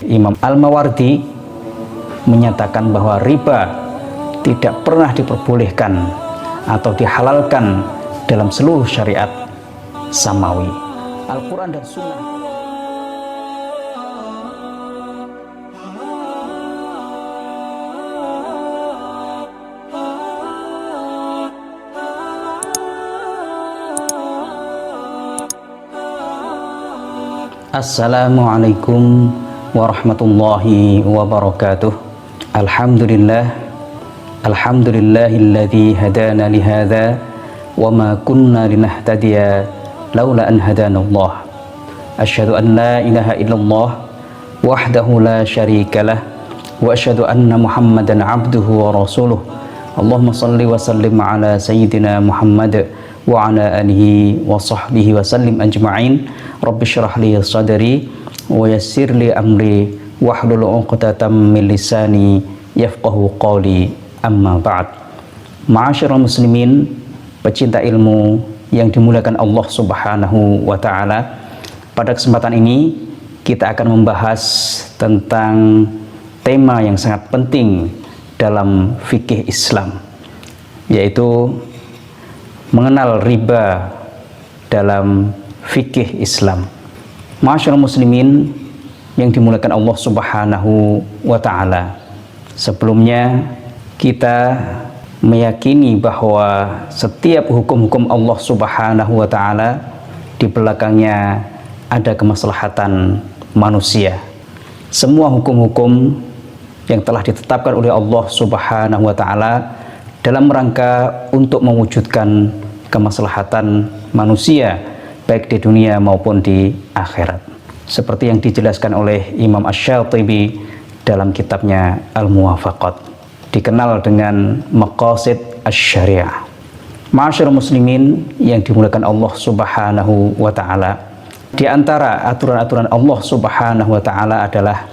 Imam Al-Mawardi menyatakan bahwa riba tidak pernah diperbolehkan atau dihalalkan dalam seluruh syariat samawi. Al-Quran dan Sunnah. Assalamualaikum warahmatullahi wabarakatuh. Alhamdulillahilladzi hadana lihadza wa ma kunna linahtadiya laula an hadanallah. Asyhadu an la ilaha illallah wahdahu la syarikalah wa asyhadu anna Muhammadan abduhu wa rasuluh. Allahumma shalli wa sallim ala sayyidina Muhammad wa ala alihi wa sahbihi wa sallim ajma'in. Rabbi syrah li sadri wa yassir li amri wahlul 'uqdatam min lisani yafqahu qawli, amma ba'd. Ma'asyiral muslimin, pecinta ilmu yang dimuliakan Allah Subhanahu wa taala. Pada kesempatan ini kita akan membahas tentang tema yang sangat penting dalam fikih Islam, yaitu mengenal riba dalam fikih Islam. Ma'asyiral muslimin yang dimuliakan Allah Subhanahu wa taala. Sebelumnya kita meyakini bahwa setiap hukum-hukum Allah Subhanahu wa taala di belakangnya ada kemaslahatan manusia. Semua hukum-hukum yang telah ditetapkan oleh Allah Subhanahu wa taala dalam rangka untuk mewujudkan kemaslahatan manusia baik di dunia maupun di akhirat, seperti yang dijelaskan oleh Imam Asy-Syatibi dalam kitabnya Al-Muwafaqat, dikenal dengan Maqasid Asy-Syariah. Ma'asyiral muslimin yang dimuliakan Allah Subhanahu wa taala, di antara aturan-aturan Allah Subhanahu wa taala adalah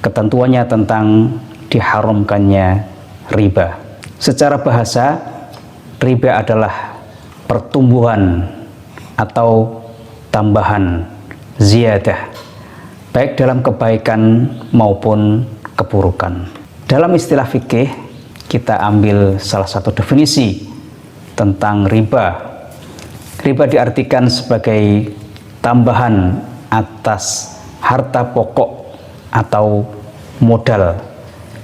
ketentuannya tentang diharamkannya riba. Secara bahasa, riba adalah pertumbuhan atau tambahan, ziyadah, baik dalam kebaikan maupun keburukan. Dalam istilah fikih, kita ambil salah satu definisi tentang riba. Riba diartikan sebagai tambahan atas harta pokok atau modal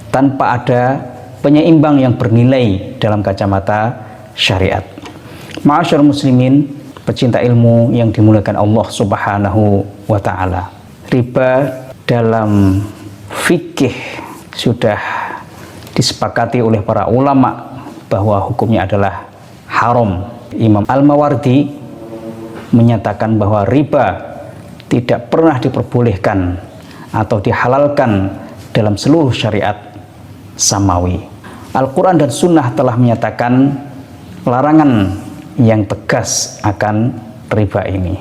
tanpa ada penyeimbang yang bernilai dalam kacamata syariat. Ma'asyiral muslimin, pecinta ilmu yang dimuliakan Allah Subhanahu wa taala, riba dalam fikih sudah disepakati oleh para ulama bahwa hukumnya adalah haram. Imam Al-Mawardi menyatakan bahwa riba tidak pernah diperbolehkan atau dihalalkan dalam seluruh syariat samawi. Al-Quran dan Sunnah telah menyatakan larangan yang tegas akan riba ini.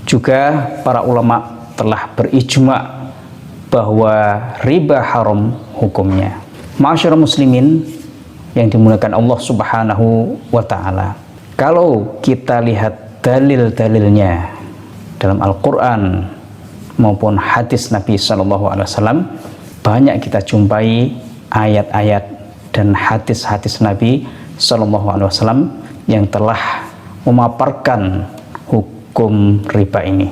Juga para ulama telah berijma bahwa riba haram hukumnya. Ma'asyiral muslimin yang dimuliakan Allah Subhanahu wa taala, kalau kita lihat dalil-dalilnya dalam Al-Quran maupun hadis Nabi SAW, banyak kita jumpai ayat-ayat dan hadis-hadis Nabi SAW yang telah memaparkan hukum riba ini.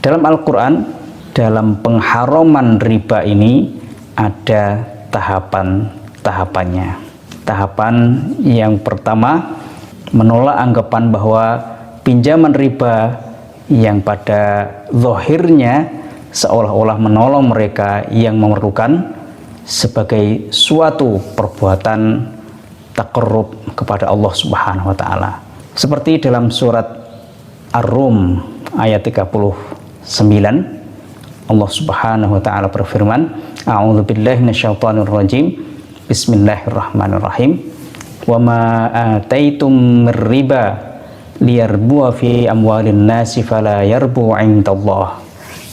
Dalam Al-Quran, dalam pengharaman riba ini ada tahapan-tahapannya. Tahapan yang pertama, menolak anggapan bahwa pinjaman riba yang pada zahirnya seolah-olah menolong mereka yang memerlukan sebagai suatu perbuatan taqarrub kepada Allah Subhanahu wa taala. Seperti dalam surat Ar-Rum ayat 39, Allah Subhanahu wa taala berfirman, A'udzubillahi minasyaitonir rajim. Bismillahirrahmanirrahim. Wa ma ataitum mir riba liyarbu fi amwalin nasi fala yarbu 'indallah.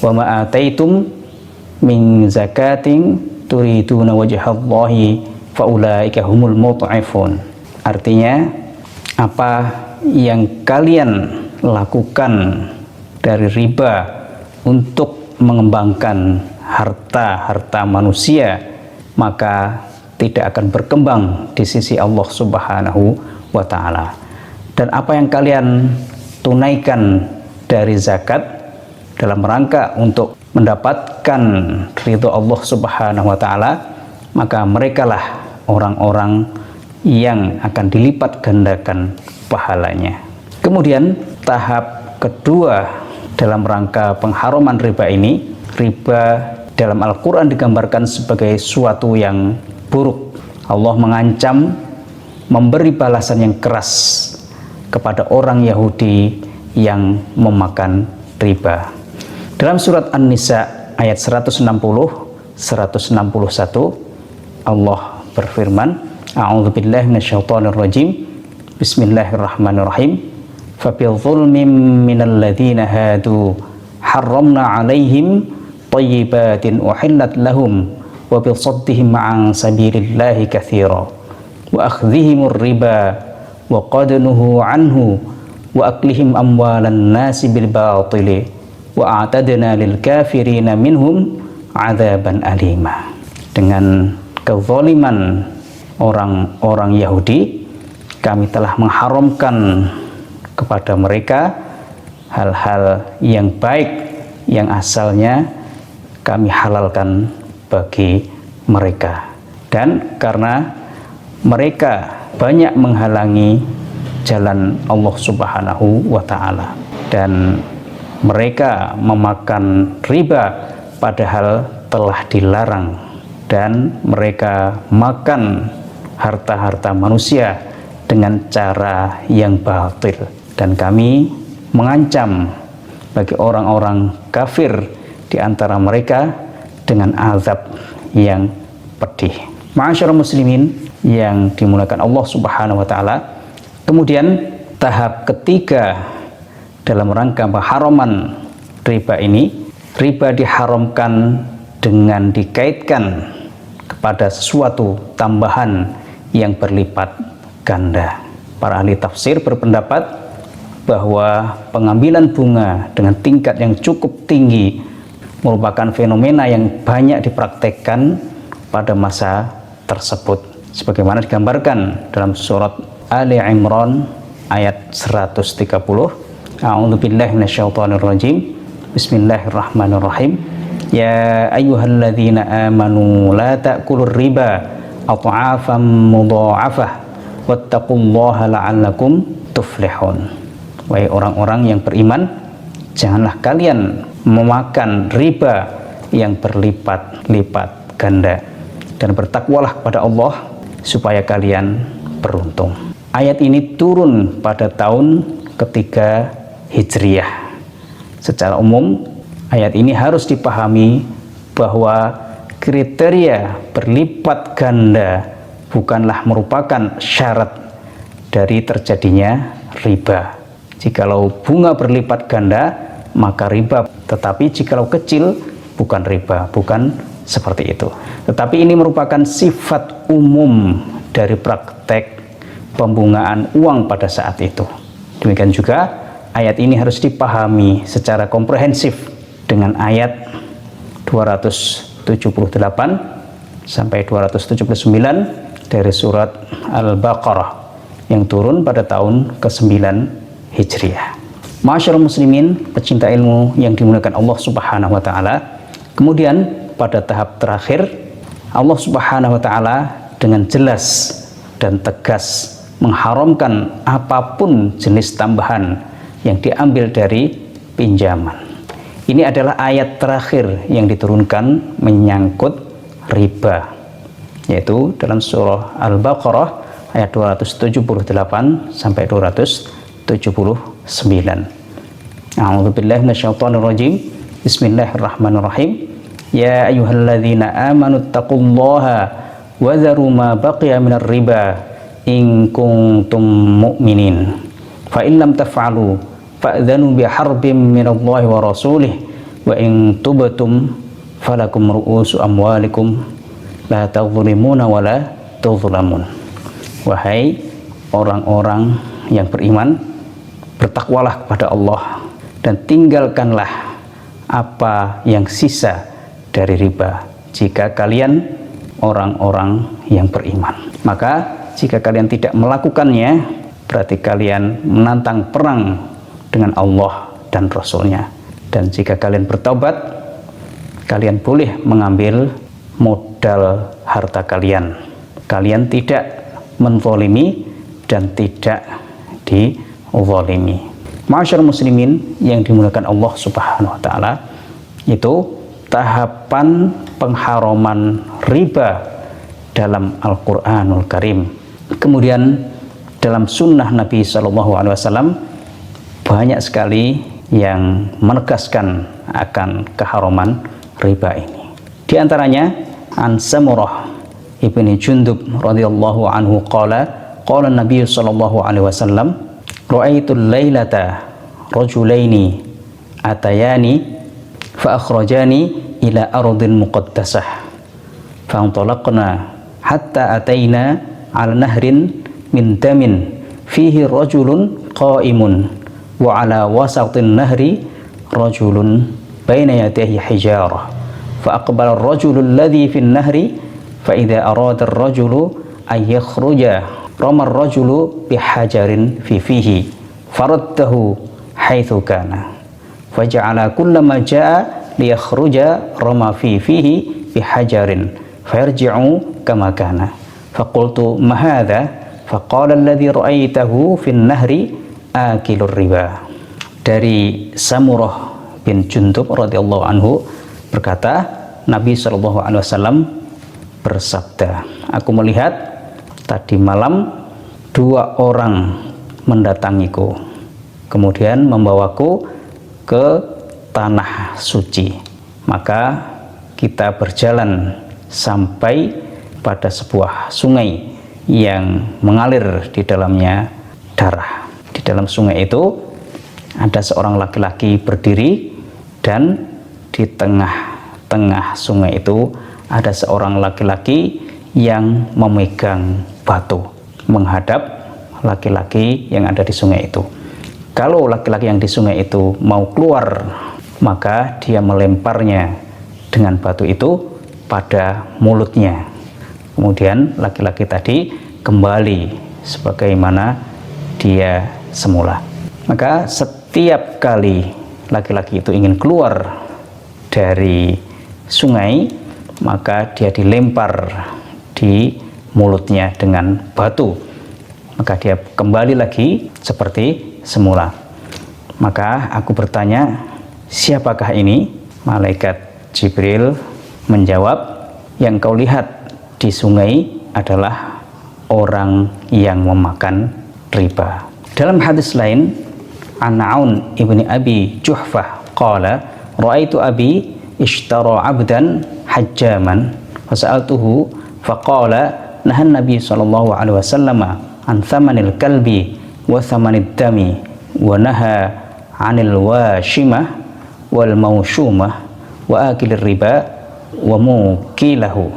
Wa ma ataitum min zakatin turiduna wajhallahi faulaika humul mut'ifun. Artinya, apa yang kalian lakukan dari riba untuk mengembangkan harta manusia, maka tidak akan berkembang di sisi Allah Subhanahu wa ta'ala. Dan apa yang kalian tunaikan dari zakat dalam rangka untuk mendapatkan ridho Allah Subhanahu wa ta'ala, maka merekalah orang-orang yang akan dilipat gandakan pahalanya. Kemudian tahap kedua dalam rangka pengharaman riba ini, riba dalam Al-Quran digambarkan sebagai suatu yang buruk. Allah mengancam memberi balasan yang keras kepada orang Yahudi yang memakan riba. Dalam surat An-Nisa ayat 160, 161, Allah berfirman, A'udzubillahi minasyaitonir rajim. Bismillahirrahmanirrahim. Fabidzulmin minal ladzina hadu harramna 'alaihim thayyibatin uhillat lahum wa bisaddihim 'an sabilillahi katsira wa akhdhihimur riba wa qad nuhu 'anhu wa aklihim amwalan nasi bil batili wa a'tadna lil kafirina minhum 'adzaban alima. Dengan kezaliman orang-orang Yahudi, kami telah mengharamkan kepada mereka hal-hal yang baik yang asalnya kami halalkan bagi mereka. Dan karena mereka banyak menghalangi jalan Allah Subhanahu wa ta'ala, dan mereka memakan riba padahal telah dilarang, dan mereka makan harta-harta manusia dengan cara yang batil. Dan kami mengancam bagi orang-orang kafir di antara mereka dengan azab yang pedih. Ma'asyiral muslimin yang dimuliakan Allah Subhanahu wa ta'ala, kemudian tahap ketiga dalam rangka pengharaman riba ini, riba diharamkan dengan dikaitkan kepada sesuatu tambahan yang berlipat ganda. Para ahli tafsir berpendapat bahwa pengambilan bunga dengan tingkat yang cukup tinggi merupakan fenomena yang banyak dipraktekkan pada masa tersebut, sebagaimana digambarkan dalam surat Ali Imran ayat 130. A'udzubillahi minasyaitonir rajim. Bismillahirrahmanirrahim. Ya ayyuhalladzina amanu la ta'kulur riba adha'afan mudha'afah wattaqullaha la'allakum tuflihun. Wahai orang-orang yang beriman, janganlah kalian memakan riba yang berlipat-lipat ganda, dan bertakwalah kepada Allah supaya kalian beruntung. Ayat ini turun pada tahun ketiga Hijriyah. Secara umum, ayat ini harus dipahami bahwa kriteria berlipat ganda bukanlah merupakan syarat dari terjadinya riba. Jikalau bunga berlipat ganda, maka riba. Tetapi jikalau kecil, bukan riba, bukan seperti itu. Tetapi ini merupakan sifat umum dari praktek pembungaan uang pada saat itu. Demikian juga ayat ini harus dipahami secara komprehensif dengan ayat 278 sampai 279 dari surat Al-Baqarah yang turun pada tahun ke-9 Hijriah. Masyaallah muslimin, pecinta ilmu yang dimuliakan Allah Subhanahu wa ta'ala. Kemudian pada tahap terakhir, Allah Subhanahu wa ta'ala dengan jelas dan tegas mengharamkan apapun jenis tambahan yang diambil dari pinjaman. Ini adalah ayat terakhir yang diturunkan menyangkut riba, yaitu dalam surah Al-Baqarah ayat 278 sampai 279. A'udzubillahi minasyaitonir rajim. Bismillahirrahmanirrahim. Ya ayyuhalladzina amanu taqullaha wa dharu ma baqiya minar riba in kuntum mu'minin. Fa in lam taf'alu fa'dhanu biharbin minallahi wa rasulih wa in tubtum falakum ru'usu amwalikum la tadhlimuna wa la tudhlamun. Wahai orang-orang yang beriman, bertakwalah kepada Allah dan tinggalkanlah apa yang sisa dari riba jika kalian orang-orang yang beriman. Maka jika kalian tidak melakukannya, berarti kalian menantang perang dengan Allah dan Rasul-Nya. Dan jika kalian bertaubat, kalian boleh mengambil modal harta kalian. Kalian tidak menzalimi dan tidak dizalimi. Ma'asyar muslimin yang dimuliakan Allah Subhanahu wa taala, itu tahapan pengharaman riba dalam Al-Qur'anul Karim. Kemudian dalam sunnah Nabi SAW banyak sekali yang menegaskan akan keharaman riba ini. Di antaranya an Samurah ibni Jundub radhiyallahu anhu qala Nabi SAW ra'aitul lailata rajulaini atayani fa akhrajani ila ardin muqaddasah fantalaqna hatta ataina ala nahrin min damin fihi rajulun qa'imun wa ala wasatin nahri rajulun baina yadayhi hijarah fa aqbala ar-rajulu alladhi fi an-nahri fa idza arada ar-rajulu ay yakhruja rama ar-rajulu bihajarin fi fihi faraddahu haitsu kana faja'ala kullama jaa liyakhruja rama fi fihi bihajarin fayarji'u kama kana faqultu ma hadha faqala alladhi ra'aitahu fi an-nahri akilur riba. Dari Samurah bin Jundub radhiyallahu anhu berkata, Nabi SAW bersabda, aku melihat tadi malam dua orang mendatangiku, kemudian membawaku ke tanah suci. Maka kita berjalan sampai pada sebuah sungai yang mengalir di dalamnya darah. Di dalam sungai itu ada seorang laki-laki berdiri, dan di tengah-tengah sungai itu ada seorang laki-laki yang memegang batu menghadap laki-laki yang ada di sungai itu. Kalau laki-laki yang di sungai itu mau keluar, maka dia melemparnya dengan batu itu pada mulutnya. Kemudian laki-laki tadi kembali sebagaimana dia semula. Maka setiap kali laki-laki itu ingin keluar dari sungai, maka dia dilempar di mulutnya dengan batu, maka dia kembali lagi seperti semula. Maka aku bertanya, siapakah ini? Malaikat Jibril menjawab, yang kau lihat di sungai adalah orang yang memakan riba. Dalam hadis lain, An-Aun ibni Abi Juhfah qala ra'aitu abi ishtara abdan hajjaman fasa'altuhu faqala nahan Nabi sallallahu alaihi wasallam an thamanil kalbi wa thamanid dami wa naha 'anil washimah wal mawshumah wa akilir riba wa mukilahu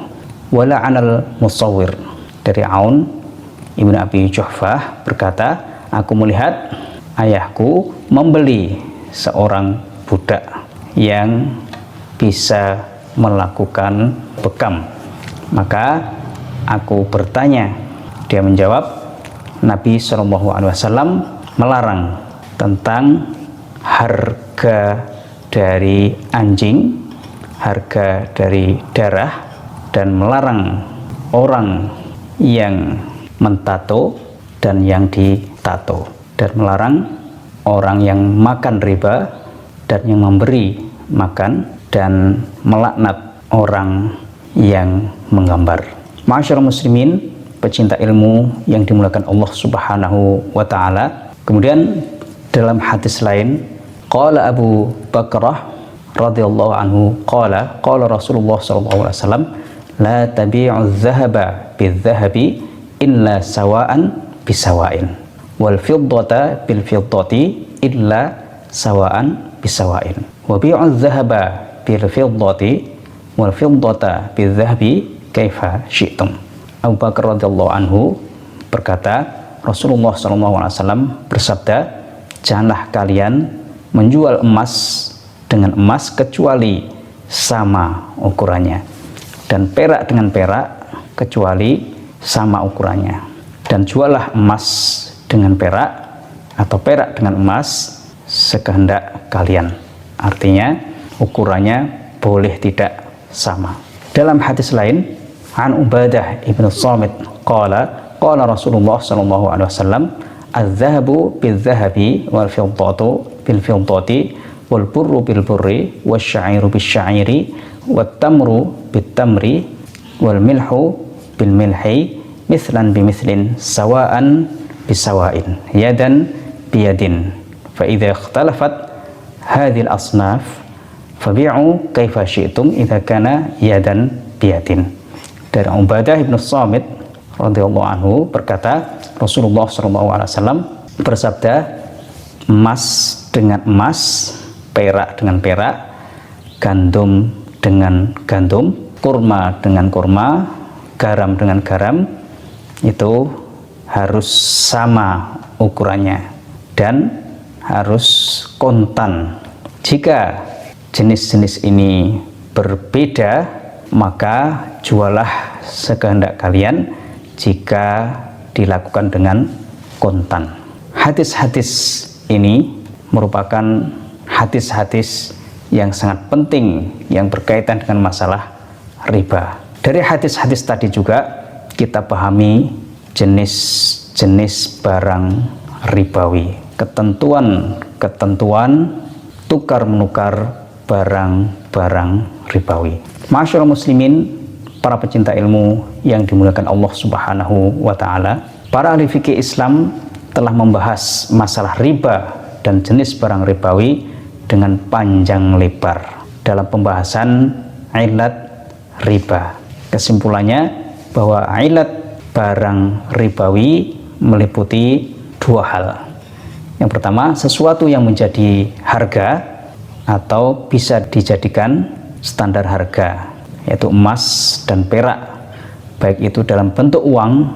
wa la'anal musawwir. Dari Aun ibnu Abi Juhfah berkata, aku melihat ayahku membeli seorang budak yang bisa melakukan bekam. Maka aku bertanya, dia menjawab, Nabi SAW melarang tentang harga dari anjing, harga dari darah, dan melarang orang yang mentato dan yang ditato, dan melarang orang yang makan riba dan yang memberi makan, dan melaknat orang yang menggambar. Ma'asyar muslimin, pecinta ilmu yang dimuliakan Allah Subhanahu wa taala. Kemudian dalam hadis lain, qala Abu Bakrah radhiyallahu anhu qala Rasulullah sallallahu alaihi wasallam la tabi'u dzahaba bidz-dzahabi illa sawa'an bisawa'in wal fiddata bil fiddati illa sawa'an bisawa'in wa bi'u dzahaba bil fiddati wal fiddata bidz-dzahabi kaifa syi'tum. Abu Bakar radhiyallahu anhu berkata, Rasulullah sallallahu alaihi wasallam bersabda, janganlah kalian menjual emas dengan emas kecuali sama ukurannya, dan perak dengan perak kecuali sama ukurannya, dan jualah emas dengan perak atau perak dengan emas sekehendak kalian. Artinya ukurannya boleh tidak sama. Dalam hadis lain, an Ubadah ibnu Samit qala Rasulullah sallallahu alaihi wasallam, "Az-zahabu bil-zahabi wal fiddatu bil-fiddati wal burru bil-burri wasy-sya'iru bis-sya'iri wat tamru bit-tamri wal milhu bil-milhi mithlan bimithlin sawa'an bisawa'in yadan biyadin fa idza ikhtalafat hadhil asnaf fabi'u kaifa syi'tum idza kana yadan biyadin." Dari Ubadah ibnu Samit radhiyallahu anhu berkata, Rasulullah SAW bersabda, emas dengan emas, perak dengan perak, gandum dengan gandum, kurma dengan kurma, garam dengan garam, itu harus sama ukurannya dan harus kontan. Jika jenis-jenis ini berbeda, maka jualah sekehendak kalian jika dilakukan dengan kontan. Hadis-hadis ini merupakan hadis-hadis yang sangat penting yang berkaitan dengan masalah riba. Dari hadis-hadis tadi juga kita pahami jenis-jenis barang ribawi, ketentuan-ketentuan tukar menukar barang-barang ribawi. Masyaallah muslimin, para pecinta ilmu yang dimuliakan Allah Subhanahu wa taala, para ahli fikih Islam telah membahas masalah riba dan jenis barang ribawi dengan panjang lebar dalam pembahasan ilat riba. Kesimpulannya bahwa ilat barang ribawi meliputi dua hal. Yang pertama, sesuatu yang menjadi harga atau bisa dijadikan standar harga, yaitu emas dan perak, baik itu dalam bentuk uang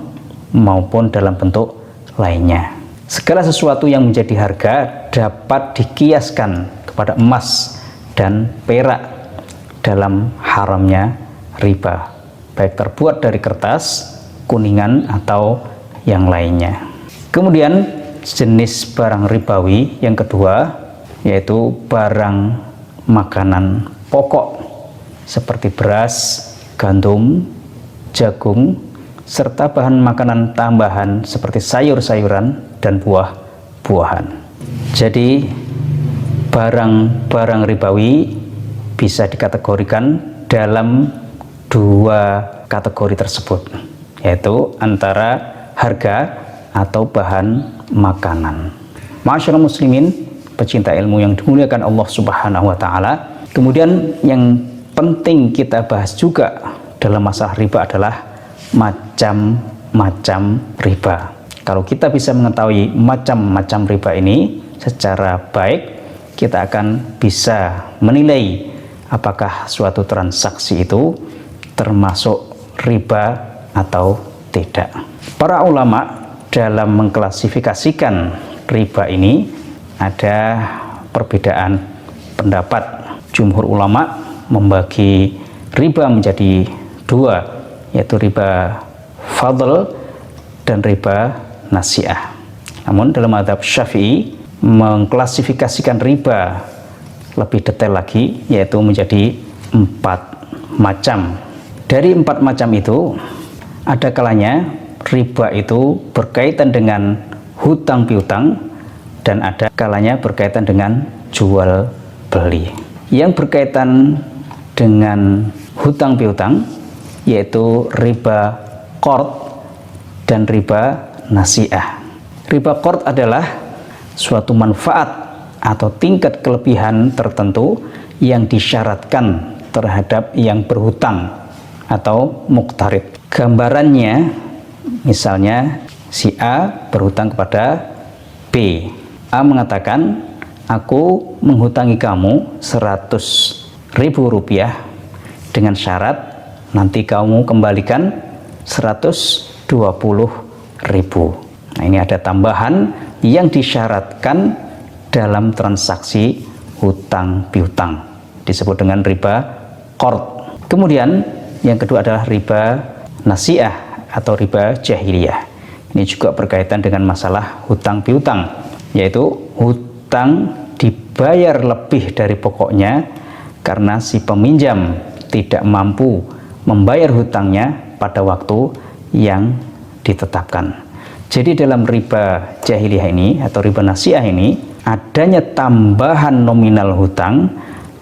maupun dalam bentuk lainnya. Segala sesuatu yang menjadi harga dapat dikiaskan kepada emas dan perak dalam haramnya riba, baik terbuat dari kertas, kuningan atau yang lainnya. Kemudian jenis barang ribawi yang kedua yaitu barang makanan pokok seperti beras, gandum, jagung, serta bahan makanan tambahan seperti sayur-sayuran dan buah-buahan. Jadi barang-barang ribawi bisa dikategorikan dalam dua kategori tersebut, yaitu antara harga atau bahan makanan. Masyaallah muslimin, pecinta ilmu yang dimuliakan Allah Subhanahu wa taala. Kemudian yang penting kita bahas juga dalam masalah riba adalah macam-macam riba. Kalau kita bisa mengetahui macam-macam riba ini secara baik, kita akan bisa menilai apakah suatu transaksi itu termasuk riba atau tidak. Para ulama dalam mengklasifikasikan riba ini ada perbedaan pendapat. Jumhur ulama membagi riba menjadi dua, yaitu riba fadl dan riba nasi'ah. Namun dalam mazhab Syafi'i mengklasifikasikan riba lebih detail lagi, yaitu menjadi 4 macam. Dari 4 macam itu, ada kalanya riba itu berkaitan dengan hutang piutang dan ada kalanya berkaitan dengan jual beli. Yang berkaitan dengan hutang piutang yaitu riba qard dan riba nasi'ah. Riba qard adalah suatu manfaat atau tingkat kelebihan tertentu yang disyaratkan terhadap yang berhutang atau muqtarid. Gambarannya, misalnya si A berhutang kepada B. A mengatakan, aku menghutangi kamu 100.000 rupiah dengan syarat nanti kamu kembalikan 120.000. Nah, ini ada tambahan yang disyaratkan dalam transaksi hutang piutang, disebut dengan riba qard. Kemudian yang kedua adalah riba nasi'ah atau riba jahiliyah. Ini juga berkaitan dengan masalah hutang piutang, yaitu hutang dibayar lebih dari pokoknya karena si peminjam tidak mampu membayar hutangnya pada waktu yang ditetapkan. Jadi dalam riba jahiliyah ini atau riba nasi'ah ini adanya tambahan nominal hutang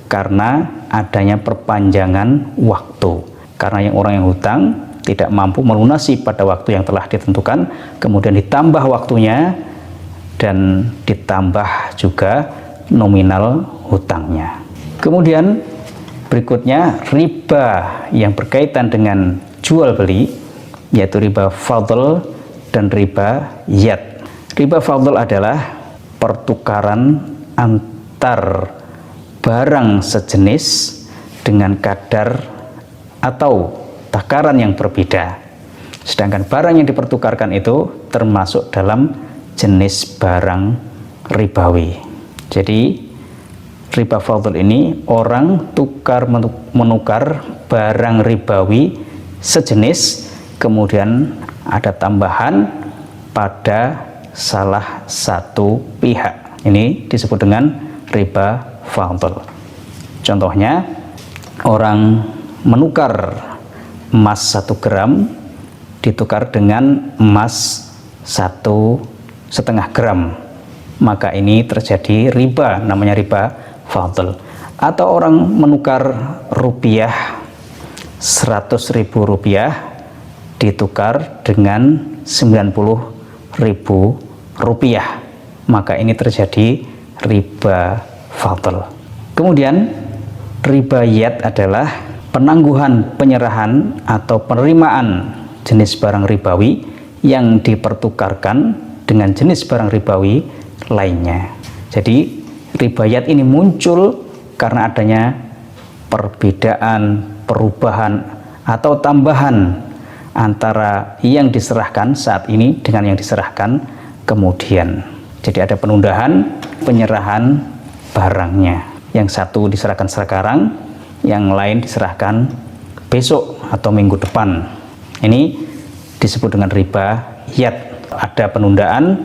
karena adanya perpanjangan waktu. Karena orang yang hutang tidak mampu melunasi pada waktu yang telah ditentukan, kemudian ditambah waktunya dan ditambah juga nominal hutangnya. Kemudian berikutnya riba yang berkaitan dengan jual beli, yaitu riba fadl dan riba yad. Riba fadl adalah pertukaran antar barang sejenis dengan kadar atau takaran yang berbeda. Sedangkan barang yang dipertukarkan itu termasuk dalam jenis barang ribawi. Jadi riba fadl ini orang tukar menukar barang ribawi sejenis, kemudian ada tambahan pada salah satu pihak. Ini disebut dengan riba fadl. Contohnya, orang menukar emas 1 gram ditukar dengan emas 1,5 gram, maka ini terjadi riba, namanya riba fadl. Atau orang menukar rupiah 100.000 rupiah ditukar dengan 90.000 rupiah, maka ini terjadi riba fadl. Kemudian riba yad adalah penangguhan penyerahan atau penerimaan jenis barang ribawi yang dipertukarkan dengan jenis barang ribawi lainnya. Jadi riba yad ini muncul karena adanya perbedaan, perubahan atau tambahan antara yang diserahkan saat ini dengan yang diserahkan kemudian. Jadi ada penundaan penyerahan barangnya. Yang satu diserahkan sekarang, yang lain diserahkan besok atau minggu depan. Ini disebut dengan riba yad. Ada penundaan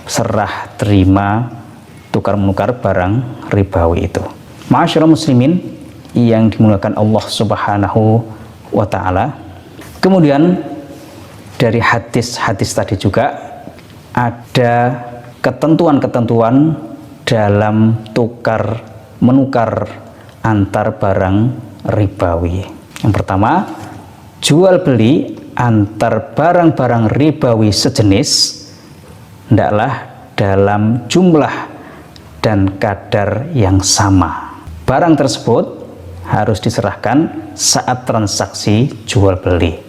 serah terima tukar menukar barang ribawi itu. Ma'asyiral muslimin yang dimuliakan Allah Subhanahu wa taala. Kemudian dari hadis-hadis tadi juga ada ketentuan-ketentuan dalam tukar menukar antar barang ribawi. Yang pertama, jual beli antar barang-barang ribawi sejenis hendaklah dalam jumlah dan kadar yang sama. Barang tersebut harus diserahkan saat transaksi jual beli.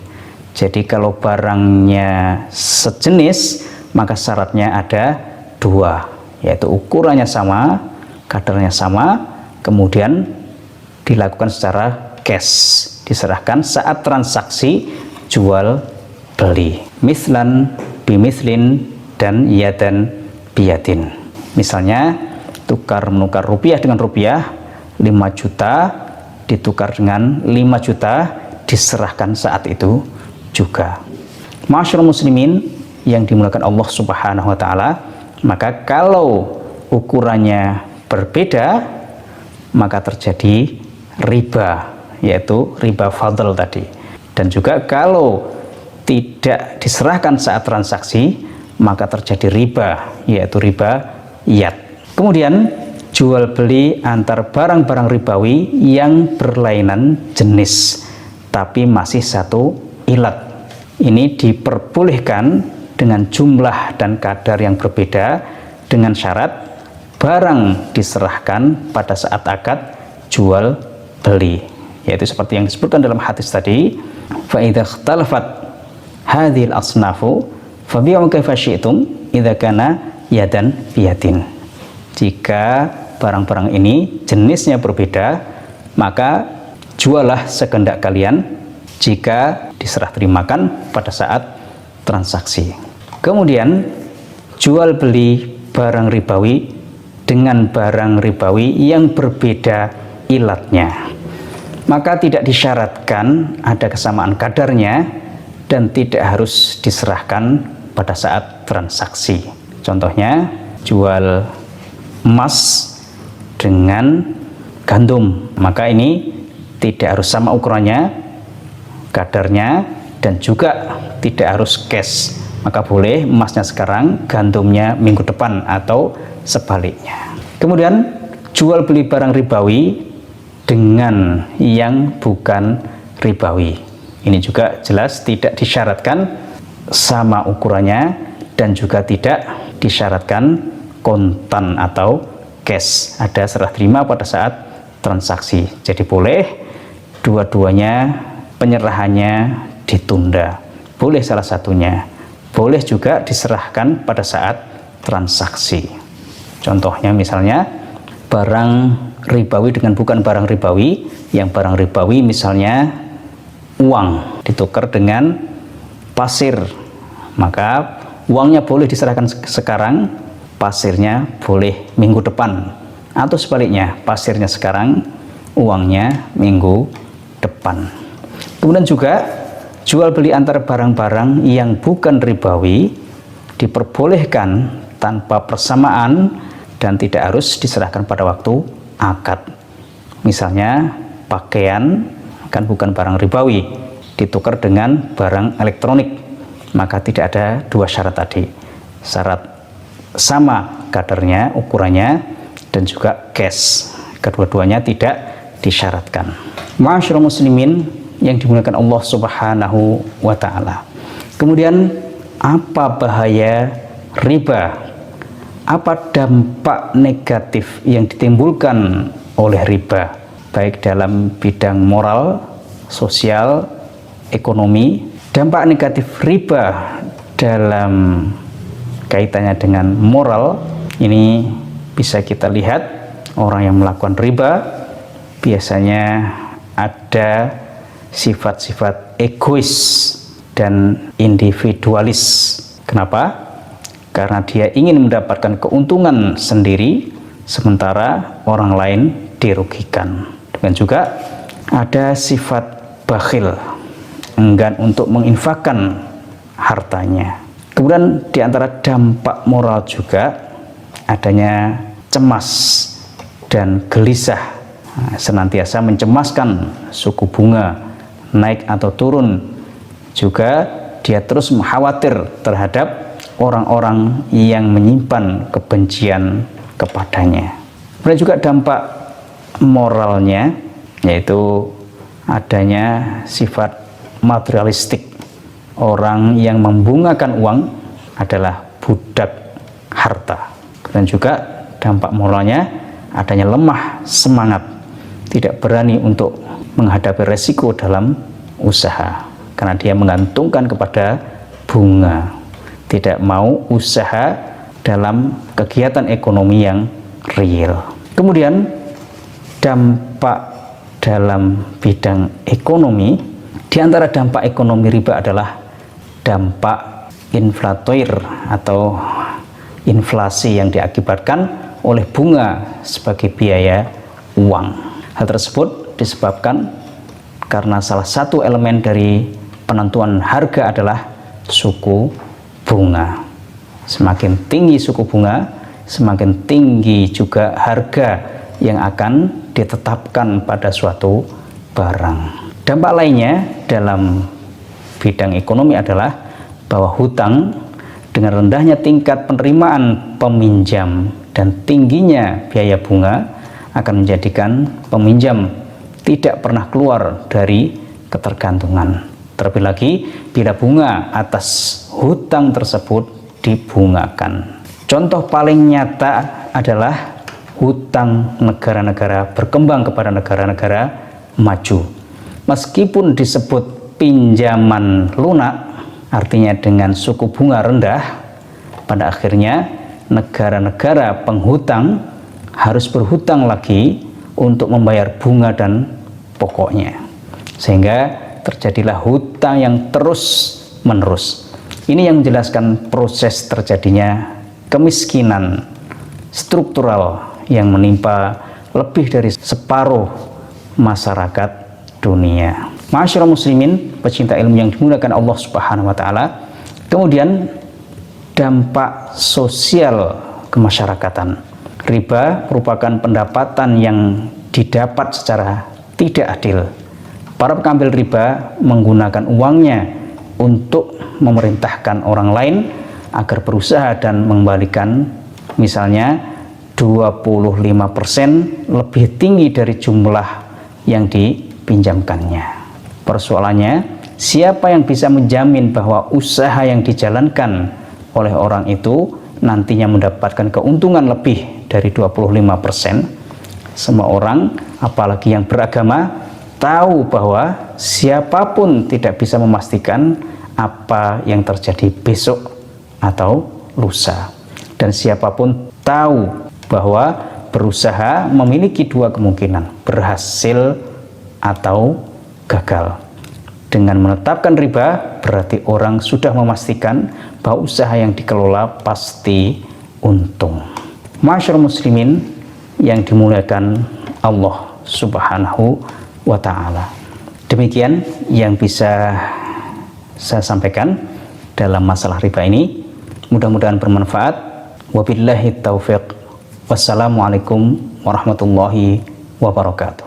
Jadi kalau barangnya sejenis, maka syaratnya ada 2, yaitu ukurannya sama, kadarnya sama, kemudian dilakukan secara cash, diserahkan saat transaksi jual beli. Mislan bimislin dan yadan biyadin. Misalnya tukar menukar rupiah dengan rupiah, 5 juta ditukar dengan 5 juta diserahkan saat itu juga. Ma'asyiral muslimin yang dimuliakan Allah Subhanahu wa taala, maka kalau ukurannya berbeda maka terjadi riba, yaitu riba fadl tadi. Dan juga kalau tidak diserahkan saat transaksi maka terjadi riba, yaitu riba yad. Kemudian jual beli antar barang-barang ribawi yang berlainan jenis tapi masih satu ilat. Ini diperbolehkan dengan jumlah dan kadar yang berbeda dengan syarat barang diserahkan pada saat akad jual beli, yaitu seperti yang disebutkan dalam hadis tadi, fa idza ikhtalafat hadhil asnafu fabi'u kaifa syi'tum idza kana yadan biyadin. Jika barang-barang ini jenisnya berbeda, maka jualah sekehendak kalian jika diserah terimakan pada saat transaksi. Kemudian jual beli barang ribawi dengan barang ribawi yang berbeda ilatnya. maka tidak disyaratkan ada kesamaan kadarnya dan tidak harus diserahkan pada saat transaksi. Contohnya jual emas dengan gandum, maka ini tidak harus sama ukurannya, kadarnya, dan juga tidak harus cash. Maka boleh emasnya sekarang, gandumnya minggu depan atau sebaliknya. Kemudian jual beli barang ribawi dengan yang bukan ribawi. Ini juga jelas tidak disyaratkan sama ukurannya dan juga tidak disyaratkan kontan atau cash. Ada serah terima pada saat transaksi. Jadi boleh dua-duanya penyerahannya ditunda. Boleh salah satunya. Boleh juga diserahkan pada saat transaksi. Contohnya misalnya barang ribawi dengan bukan barang ribawi. Yang barang ribawi misalnya uang ditukar dengan pasir, maka uangnya boleh diserahkan sekarang, pasirnya boleh minggu depan, atau sebaliknya, pasirnya sekarang, uangnya minggu depan. Kemudian juga jual beli antara barang-barang yang bukan ribawi diperbolehkan tanpa persamaan dan tidak harus diserahkan pada waktu akad. Misalnya pakaian kan bukan barang ribawi, ditukar dengan barang elektronik, maka tidak ada dua syarat tadi. Syarat sama kadarnya, ukurannya, dan juga cash. Kedua-duanya tidak disyaratkan. Ma'asyiral muslimin yang dimuliakan Allah Subhanahu wa ta'ala. Kemudian apa bahaya riba? Apa dampak negatif yang ditimbulkan oleh riba, baik dalam bidang moral, sosial, ekonomi? Dampak negatif riba dalam kaitannya dengan moral ini bisa kita lihat. Orang yang melakukan riba biasanya ada sifat-sifat egois dan individualis. Kenapa? Karena dia ingin mendapatkan keuntungan sendiri sementara orang lain dirugikan. Dan juga ada sifat bakhil, enggan untuk menginfakkan hartanya. Kemudian di antara dampak moral juga adanya cemas dan gelisah, senantiasa mencemaskan suku bunga naik atau turun. Juga dia terus khawatir terhadap orang-orang yang menyimpan kebencian kepadanya. Kemudian juga dampak moralnya yaitu adanya sifat materialistik. Orang yang membungakan uang adalah budak harta. Dan juga dampak moralnya adanya lemah semangat, tidak berani untuk menghadapi resiko dalam usaha karena dia menggantungkan kepada bunga, tidak mau usaha dalam kegiatan ekonomi yang real. Kemudian dampak dalam bidang ekonomi, di antara dampak ekonomi riba adalah dampak inflatoir atau inflasi yang diakibatkan oleh bunga sebagai biaya uang. Hal tersebut disebabkan karena salah satu elemen dari penentuan harga adalah suku bunga. Semakin tinggi suku bunga, semakin tinggi juga harga yang akan ditetapkan pada suatu barang. Dampak lainnya dalam bidang ekonomi adalah bahwa hutang dengan rendahnya tingkat penerimaan peminjam dan tingginya biaya bunga akan menjadikan peminjam tidak pernah keluar dari ketergantungan. Terlebih lagi bila bunga atas hutang tersebut dibungakan. Contoh paling nyata adalah hutang negara-negara berkembang kepada negara-negara maju. Meskipun disebut pinjaman lunak, artinya dengan suku bunga rendah, pada akhirnya negara-negara penghutang harus berhutang lagi untuk membayar bunga dan pokoknya, sehingga terjadilah hutang yang terus-menerus. Ini yang menjelaskan proses terjadinya kemiskinan struktural yang menimpa lebih dari separuh masyarakat dunia. Ma'asyiral muslimin, pecinta ilmu yang dimuliakan Allah Subhanahu wa taala. Kemudian dampak sosial kemasyarakatan. Riba merupakan pendapatan yang didapat secara tidak adil. Para pengambil riba menggunakan uangnya untuk memerintahkan orang lain agar berusaha dan mengembalikan misalnya 25% lebih tinggi dari jumlah yang dipinjamkannya. Persoalannya, siapa yang bisa menjamin bahwa usaha yang dijalankan oleh orang itu nantinya mendapatkan keuntungan lebih dari 25%? Semua orang, apalagi yang beragama, tahu bahwa siapapun tidak bisa memastikan apa yang terjadi besok atau lusa. Dan siapapun tahu bahwa berusaha memiliki dua kemungkinan, berhasil atau gagal. Dengan menetapkan riba, berarti orang sudah memastikan bahwa usaha yang dikelola pasti untung. Ma'asyiral muslimin yang dimuliakan Allah Subhanahu wa ta'ala. Demikian yang bisa saya sampaikan dalam masalah riba ini. Mudah-mudahan bermanfaat. Wabillahi taufiq. Wassalamualaikum warahmatullahi wabarakatuh.